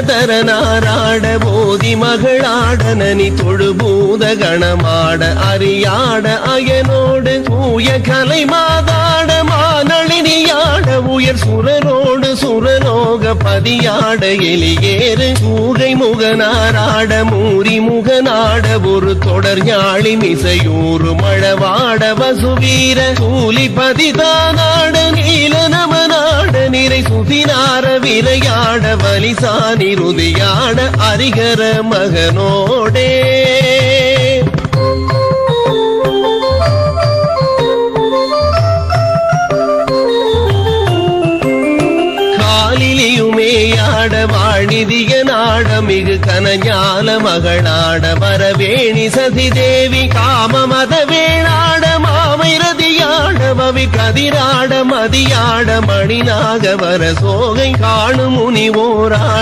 தரனாராட போதி மகளாட நனி தொழுபூத கணமாட அறியாட அயனோடு தூய கலை மாதாட மானளினியாட உயர் சுரரோடு சுரலோக பதியாட எலியேறு சூகை முகனாராட மூரி முகனாட ஒரு தொடர் ஞாழி மிசையூறு மழவாட வசுவீர சூலி பதிதானாட நீல நமனாட நிறை சுதினார விரையாட வலிசானி ருதியாட அரிகர மகனோடே காலிலியுமேயாட வாணிதிய நாட மிகு கனஞால மகளாட வரவேணி சதி தேவி காம மத வேணாட மாமைரதியாட பவி கதிராட மதியாட மணிநாக வர சோகை காணு முனிவோராட